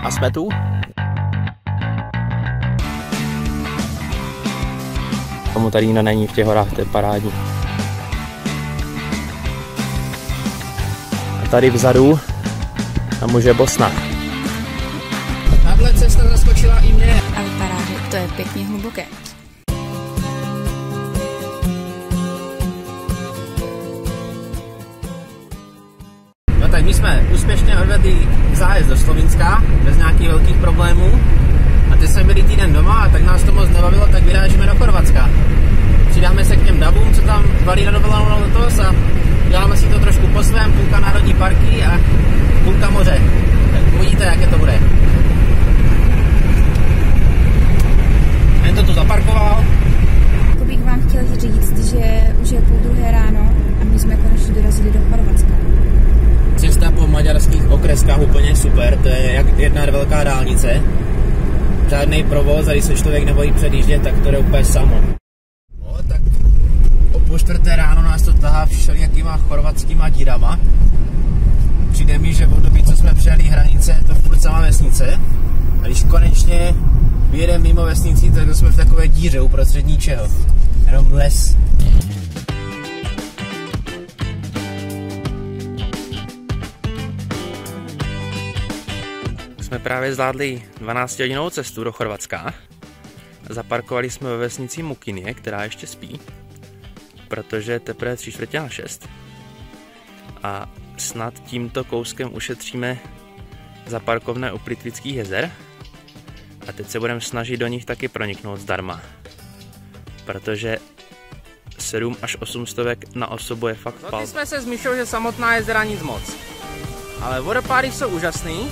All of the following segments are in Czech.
A jsme tu. Tomu tady jiná není v těch horách, to je parádní. A tady vzadu tam už je Bosna. Tahle cesta zaskočila i mě. A vypadá, že to je pěkně hluboké. No tak my jsme úspěšně odvedli zájezd do Slovinska bez nějakých velkých problémů. A teď jsme byli týden doma a tak nás to moc nebavilo, tak vyrážíme do Chorvatska. Přidáme se k těm davům, co tam valí na dovolenou letos a děláme si to trošku po svém, půlka národní parky a půlka moře. Tak uvidíte, jaké to bude. Jen to tu zaparkoval. Bych vám chtěl říct, že už je 1:30 ráno a my jsme konečně dorazili do Chorvatska. Cesta po maďarských okreskách úplně super, to je jak jedna velká dálnice. Žádný provoz a když se člověk nebojí předjíždět, tak to jde úplně samo. No, tak o 3:30 ráno nás to tahá všelijakýma chorvatskýma dírama. Přijde mi, že v období, co jsme přijeli hranice, je to furt sama vesnice. A když konečně vyjedeme mimo vesnici, tak jsme v takové díře uprostřed ničeho. Jenom les. Jsme právě zvládli 12hodinovou cestu do Chorvatska. Zaparkovali jsme ve vesnici Mukinie, která ještě spí, protože teprve 5:45. A snad tímto kouskem ušetříme za parkovné u Plitvických jezer. A teď se budeme snažit do nich taky proniknout zdarma, protože 7 až 8 stovek na osobu je fakt palba. Zhodli jsme se s Míšou, že samotná jezera nic moc, ale vodopády jsou úžasný.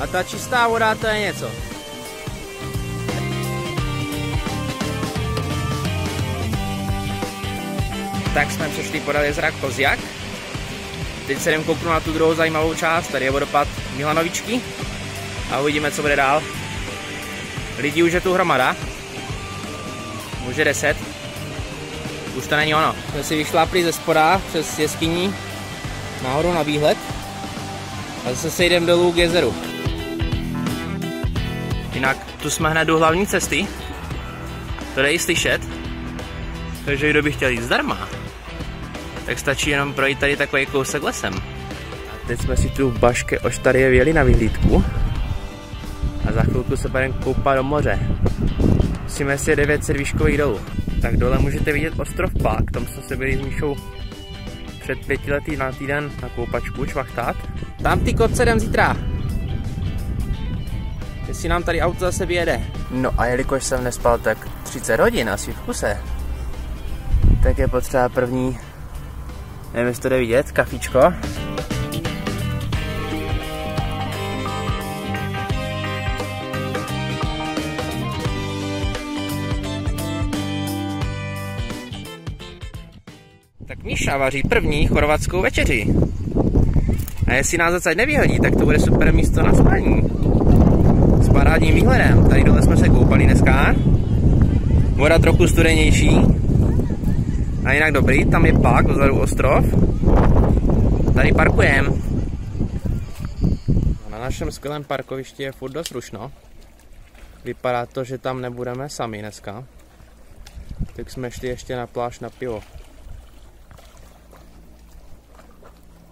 A ta čistá voda, to je něco. Tak jsme přešli podél jezera Kozjak. Teď se jdem kouknout na tu druhou zajímavou část, tady je vodopád Milanovičky. A uvidíme, co bude dál. Lidí už je tu hromada. Už je 10. Už to není ono. Jsme si vyšlápli ze spoda přes jeskyní nahoru na výhled. A zase se jdem dolů k jezeru. Jinak tu jsme hned u hlavní cesty, to jde i slyšet, takže kdo by chtěl jít zdarma, tak stačí jenom projít tady takový kousek lesem. A teď jsme si tu v Baške Oštarie vyjeli na vyhlídku a za chvilku se budeme koupat do moře. Musíme si 900 výškových dolů. Tak dole můžete vidět ostrov Pák, tam jsme se byli s Míšou před 5 lety na týden na koupačku švachtat. Tam ty kotce jdem zítra. Jestli nám tady auto zase vyjede. No a jelikož jsem nespal tak 30 hodin asi v kuse, tak je potřeba první, nevím, jestli to jde vidět, kafíčko. Tak Míša vaří první chorvatskou večeři. A jestli nás zase nevyhodí, tak to bude super místo na spání. S parádním výhledem. Tady dole jsme se koupali dneska. Voda trochu studenější. A jinak dobrý, tam je Pák, vzadu ostrov. Tady parkujeme. Na našem skvělém parkovišti je furt dost rušno. Vypadá to, že tam nebudeme sami dneska. Tak jsme šli ještě na pláž na pivo.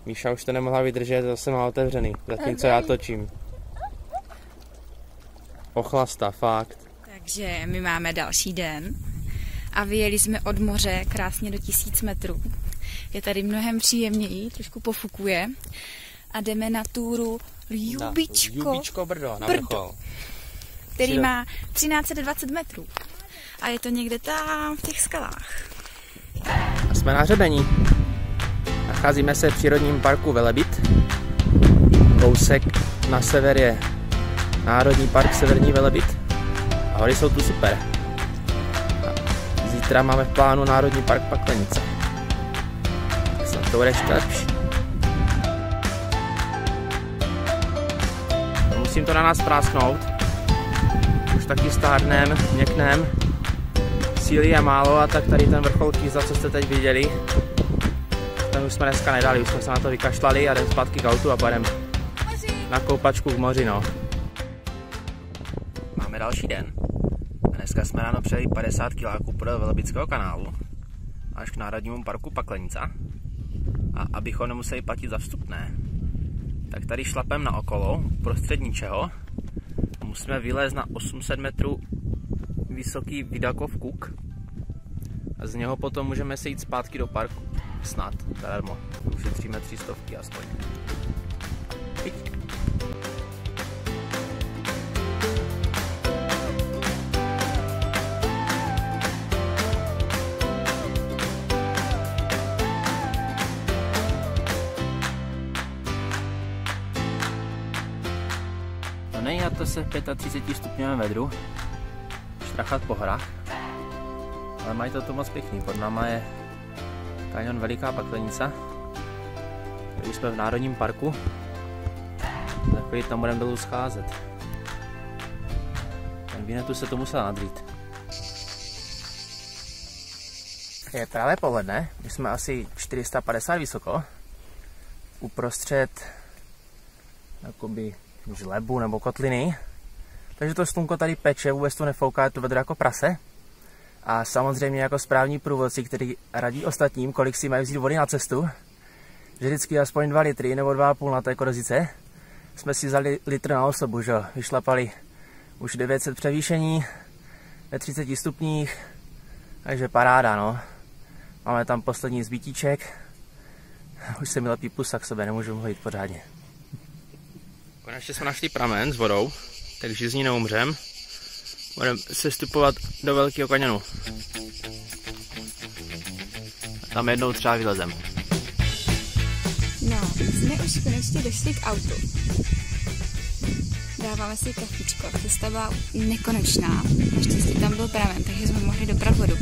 Míša už to nemohla vydržet, zase má otevřený, zatímco já točím. Ochlasta, fakt. Takže my máme další den a vyjeli jsme od moře krásně do 1000 metrů. Je tady mnohem příjemněji, trošku pofukuje a jdeme na túru Ljubičko Brdo, na vrchol. Který má 1320 metrů a je to někde tam v těch skalách. A jsme na hřebení. Nacházíme se v přírodním parku Velebit. Kousek na sever je Národní park Severní Velebit. A hory jsou tu super. A zítra máme v plánu Národní park Paklenice. Snad to bude ještě lepší. Musím to na nás prásknout. Už taky stárnem, měknem. Síly je málo a tak tady ten vrchol Kýzla, co jste teď viděli, ten už jsme dneska nedali, už jsme se na to vykašlali a jdem zpátky k autu a pojedeme. na koupačku v moři, no. Máme další den. Dneska jsme ráno přejeli 50 kiláků podél Velebického kanálu až k Národnímu parku Paklenica. A abychom nemuseli platit za vstupné, tak tady šlapem na okolo, uprostřed ničeho, musíme vylézt na 800 metrů vysoký Vidakov Kuk a z něho potom můžeme se jít zpátky do parku. Snad, zadarmo. Ušetříme 300 aspoň. Pojď. No není na to se v 35 stupňovém vedru štrachat po horách, ale mají to tu moc pěkný. Pod náma je kaňon Veliká Paklenica. Už jsme v Národním parku. Za chvíli tam budeme dolů scházet. Ten Vinetu se to musel nadřít. Je právě poledne, my jsme asi 450 vysoko. Uprostřed jakoby žlebu nebo kotliny. Takže to slunko tady peče, vůbec to nefouká, je to vedro jako prase. A samozřejmě jako správní průvodci, který radí ostatním, kolik si mají vzít vody na cestu, že vždycky aspoň 2 litry nebo 2,5 na té korezice, jsme si vzali litr na osobu, že vyšlapali už 900 převýšení ve 30 stupních, takže paráda, no. Máme tam poslední zbytíček, už se mi lepí pusa k sobě, nemůžu ho jít pořádně. Konečně jsme našli pramen s vodou, takže z ní neumřem. Budeme sestupovat do Velkého kaňonu. Tam jednou třeba vylezem. No, jsme už konečně došli k autu. Dáváme si kafičko. Cesta byla nekonečná. Naštěstí tam byl pramen, takže jsme mohli dobrat vodu.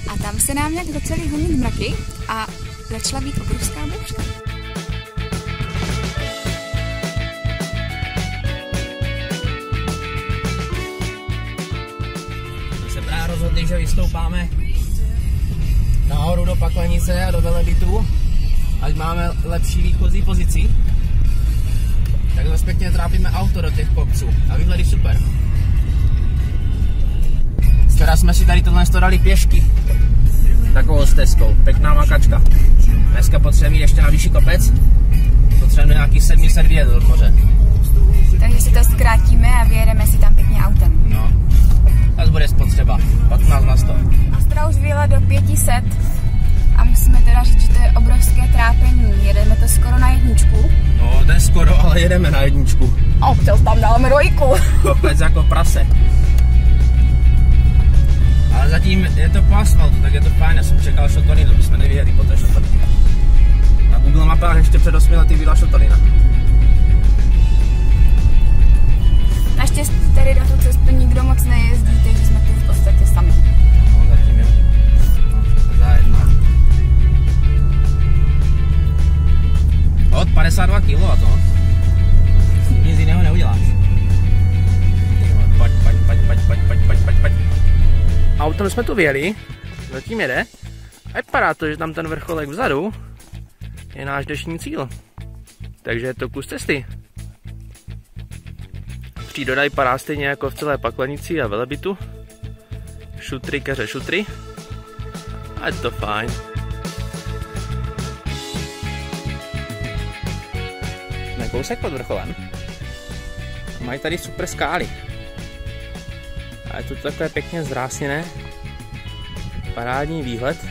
A tam se nám nějak začaly honit mraky a začala být obrovská bouřka. Rozhodli, že vystoupáme nahoru do Paklenice a do Velebitu, ať máme lepší výchozí pozici. Tak zase pěkně trápíme auto do těch kopců a výhledy super. Včera jsme si tady tohle dali pěšky, takovou stezkou, pěkná makačka. Dneska potřebujeme jít ještě na vyšší kopec, potřebujeme nějakých 700 věd od moře. Takže si to zkrátíme a vyjedeme si tam pěkně autem. No. Tak bude spotřeba, 15 na 100. Astra už vyjela do 500 a musíme teda říct, že to je obrovské trápení. Jedeme to skoro na jedničku. No, to je skoro, ale jedeme na jedničku. A občas tam dáme dvojku. Kopec jako prase. Ale zatím je to po asfaltu, tak je to fajn. Já jsem čekal šotorinu, aby jsme nevyjeli po té šotorině. Na Google mapách ještě před 8 lety byla šotorina. Naštěstí tady na tu cestu nikdo moc nejezdí, takže jsme tu v podstatě sami. No, zatím jo. No, zajedno. Od 52 kg a to. Nic jiného neuděláš. Pojď. Autem jsme tu vyjeli, zatím jede. A vypadá to, že tam ten vrcholek vzadu je náš dnešní cíl. Takže je to kus cesty. Příroda vypadá stejně jako v celé Paklenici a Velebitu. Šutry, keře, šutry. A je to fajn. Jsme kousek pod vrcholem. Mají tady super skály. A je to takové pěkně zrásněné. Parádní výhled.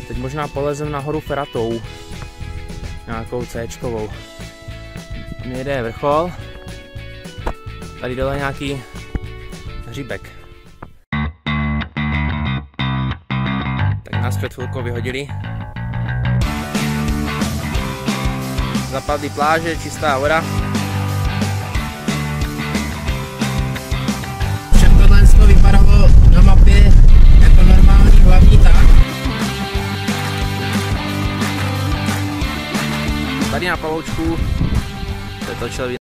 Teď možná polezem nahoru Feratou. Nějakou C-čkovou. Tam jede vrchol. Tady dole nějaký hříbek. Tak nás před chvilkou vyhodili. Zapadly pláže, čistá voda. Všem tohle vypadalo na mapě jako normální hlavní tah. Tady na pavoučku se točil